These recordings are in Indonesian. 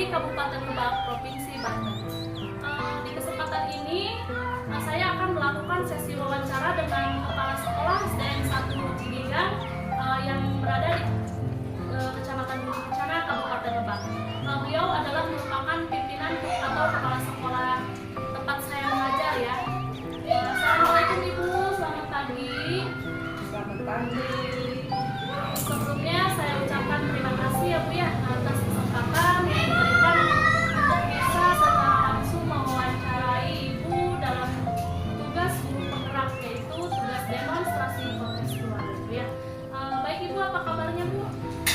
dari Kabupaten Lebak, Provinsi Banten. Di kesempatan ini saya akan melakukan sesi wawancara dengan Kepala Sekolah SDN 1 Cigigang yang berada di Kecamatan Gunung Kencana, Kabupaten Lebak. Beliau adalah merupakan pimpinan atau kepala sekolah tempat saya mengajar ya. Assalamualaikum Ibu, selamat pagi. Selamat pagi. Sebelumnya saya ucapkan terima kasih ya Bu ya atas kesempatan yang diberikan untuk bisa secara langsung mewawancarai Ibu dalam tugas guru penggerak, yaitu tugas demonstrasi podcast keluarga Bu ya. Baik Ibu, apa kabarnya Bu?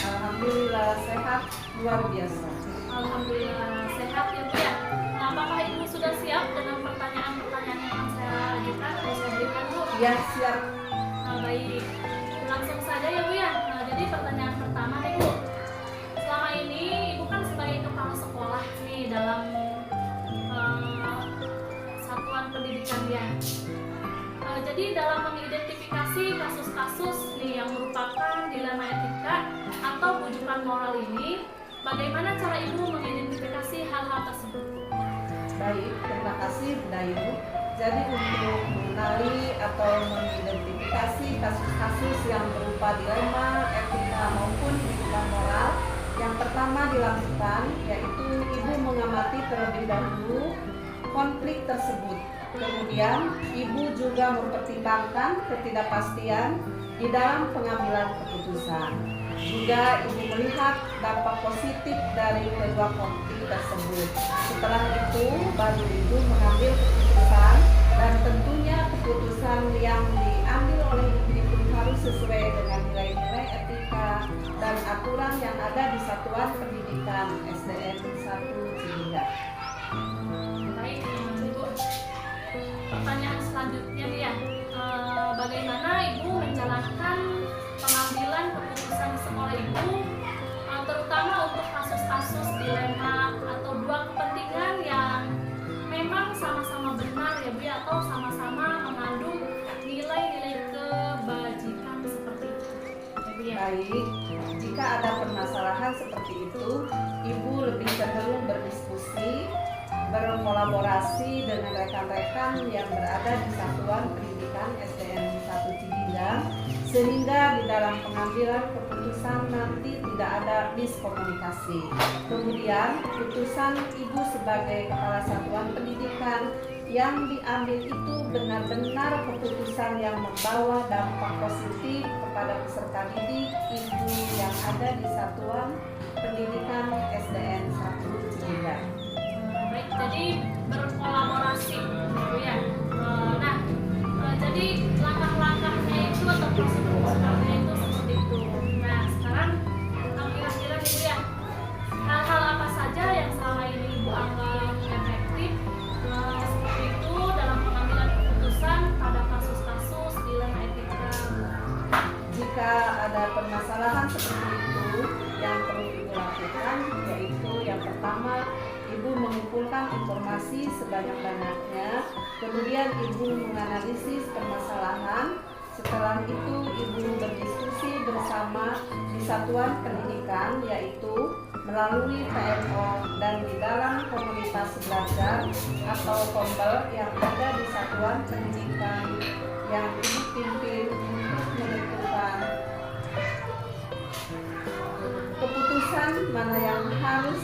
Alhamdulillah sehat luar biasa. Alhamdulillah sehat ya Bu ya. Apakah Ibu sudah siap dengan pertanyaan-pertanyaan yang akan saya ajukan atau saya berikan Bu? Ya, siap. Baik, langsung saja ya Bu ya. Jadi pertanyaan pertama nih Bu, selama ini Ibu kan sebagai kepala sekolah nih dalam satuan pendidikan ya. Jadi dalam mengidentifikasi kasus-kasus nih yang merupakan dilema etika atau bujukan moral ini, bagaimana cara Ibu mengidentifikasi hal-hal tersebut? Baik, terima kasih Bunda Ibu. Jadi untuk mengenali atau mengidentifikasi kasus-kasus yang berupa dilema etika maupun bujukan moral, yang pertama dilakukan yaitu Ibu mengamati terlebih dahulu konflik tersebut. Kemudian Ibu juga mempertimbangkan ketidakpastian di dalam pengambilan keputusan. Juga Ibu melihat dampak positif dari kedua konflik tersebut. Setelah itu baru Ibu mengambil keputusan, dan tentunya keputusan yang diambil oleh Ibu itu harus sesuai dengan nilai-nilai etika dan aturan yang ada di Satuan Pendidikan SDN 1 Cigigang. Baik Ibu, pertanyaan selanjutnya nih ya, bagaimana Ibu menjalankan pengambilan keputusan di sekolah Ibu, terutama untuk kasus-kasus dilema atau dua kepentingan yang memang sama-sama benar ya Bu ya, atau sama-sama mengandung nilai-nilai kebajikan seperti itu ya Bu ya. Baik, jika ada permasalahan seperti itu, Ibu lebih cenderung berdiskusi, berkolaborasi dengan rekan-rekan yang berada di Satuan Pendidikan SDN 1 Cigigang, sehingga di dalam pengambilan keputusan nanti tidak ada miskomunikasi. Kemudian keputusan Ibu sebagai kepala satuan pendidikan yang diambil itu benar-benar keputusan yang membawa dampak positif kepada peserta didik Ibu yang ada di Satuan Pendidikan SDN 1 Cigigang. Baik, jadi berkolaborasi gitu ya. Jadi langkah-langkahnya itu atau prosedur-prosedurnya itu seperti itu. Nah, sekarang kira-kira Ibu ya, hal-hal apa saja yang selama ini Ibu anggap efektif seperti itu dalam pengambilan keputusan pada kasus-kasus dilema etika? Jika ada permasalahan seperti itu, yang perlu Ibu lakukan yaitu yang pertama, Ibu mengumpulkan informasi sebanyak-banyaknya, kemudian Ibu menganalisis permasalahan. Setelah itu Ibu berdiskusi bersama di satuan pendidikan, yaitu melalui PMO dan di dalam komunitas belajar atau kombel yang ada di satuan pendidikan yang Ibu pimpin untuk menentukan keputusan mana yang harus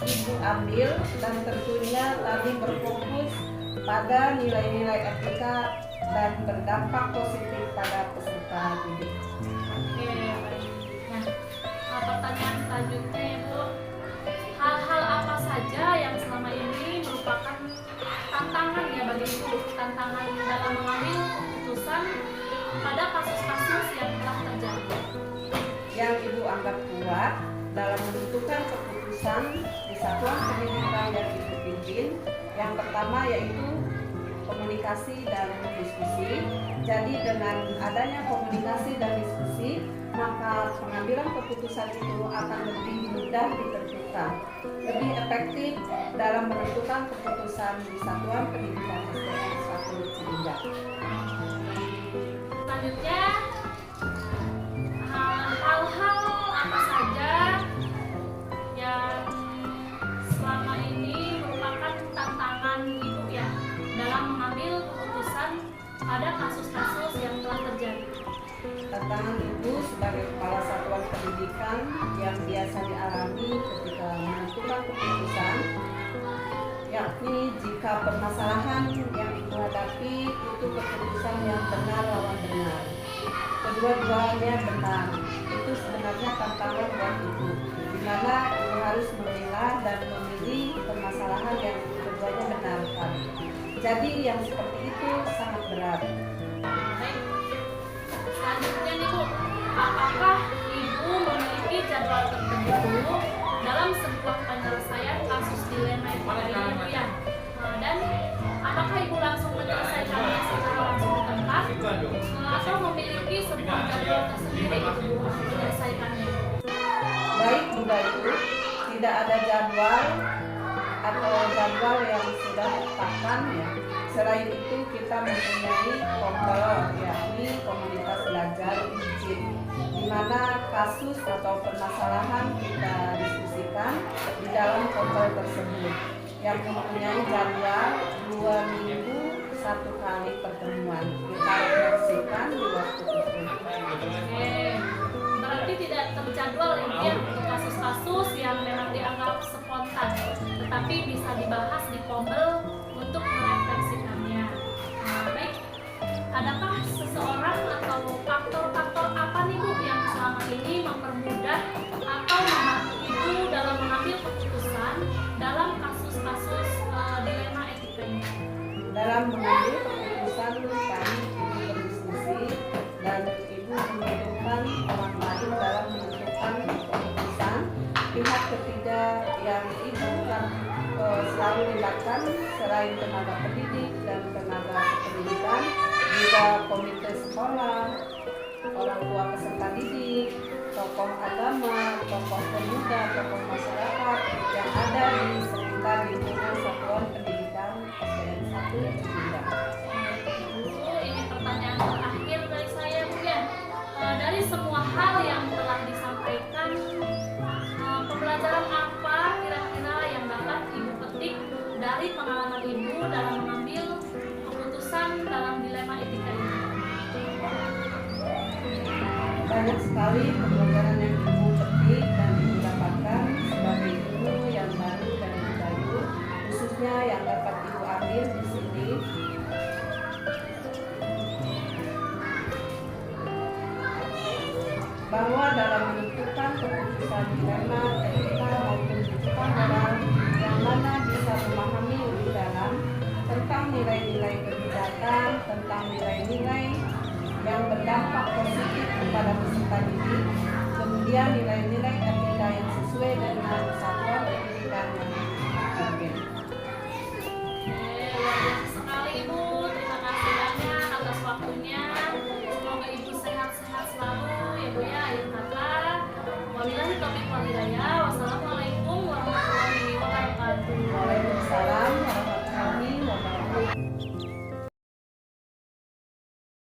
Ibu ambil, dan tentunya tadi berfokus pada nilai-nilai etika dan berdampak positif pada peserta didik. Oke, baik. Nah, pertanyaan selanjutnya Ibu, hal-hal apa saja yang selama ini merupakan tantangan ya bagi Ibu, tantangan dalam mengambil keputusan pada kasus-kasus yang telah terjadi? Yang Ibu anggap kuat dalam menentukan keputusan di satuan pendidikan yang Ibu pimpin, yang pertama yaitu komunikasi dan diskusi. Jadi dengan adanya komunikasi dan diskusi, maka pengambilan keputusan itu akan lebih mudah ditentukan, lebih efektif dalam menentukan keputusan di Satuan Pendidikan SDN 1 Cigigang. Selanjutnya, hal-hal apa saja pada kasus-kasus yang telah terjadi. Tantangan Ibu sebagai Kepala Satuan Pendidikan yang biasa dialami ketika menentukan keputusan, yakni jika permasalahan yang Ibu hadapi itu keputusan yang benar lawan benar. Kedua-duanya benar. Itu sebenarnya tantangan buat Ibu, di mana Ibu harus memilah dan memilih permasalahan yang keduanya benar tadi. Jadi yang seperti itu sangat berat. Baik. Selanjutnya nih Bu, apakah Ibu memiliki jadwal tertentu dalam sebuah penyelesaian kasus dilema etika ini Bu ya? Dan apakah Ibu langsung menyelesaikannya secara langsung di tempat atau memiliki sebuah jadwal tersendiri Ibu menyelesaikannya? Baik juga itu, tidak ada jadwal atau jadwal yang sudah ditetapkan ya. Selain itu kita mempunyai kompel, yakni komunitas belajar izin, di mana kasus atau permasalahan kita diskusikan di dalam kompel tersebut yang mempunyai jadwal 2 minggu 1 kali pertemuan. Kita refleksikan di waktu itu. Oke, berarti tidak terjadwal ya untuk kasus-kasus yang memang dianggap spontan, tetapi bisa dibahas di kompel untuk merefleksikannya. Baik, adakah seseorang atau faktor-faktor apa nih Bu yang selama ini mempermudah atau membantu Ibu dalam mengambil keputusan dalam kasus-kasus dilema etika ini? Dalam mengambil keputusan kami Ibu berdiskusi dan Ibu membutuhkan orang lain dalam menentukan keputusan. Pihak ketiga yang Ibu kan selalu libatkan selain tenaga pendidik dan tenaga pendidikan, juga komite sekolah, orang tua peserta didik, tokoh agama, tokoh pemuda, tokoh masyarakat yang ada di sekitar lingkungan Satuan Pendidikan SDN 1 Jumida. Bu, ini pertanyaan terakhir dari saya Bu ya. Dari semua hal yang telah disampaikan, pembelajaran apa kira-kira yang dapat Ibu petik dari pengalaman Ibu dalam mengambil keputusan dalam dilema etika ini? Banyak sekali pembelajaran yang Ibu petik dan Ibu dapatkan sebagai Ibu yang baru dan baru, khususnya yang dapat Ibu ambil di sini. Bahwa dalam menentukan keputusan dilema etika maupun keputusan moral yang mana bisa memahami lebih dalam tentang nilai-nilai kebijakan, tentang nilai-nilai yang berdampak positif kepada peserta didik, kemudian nilai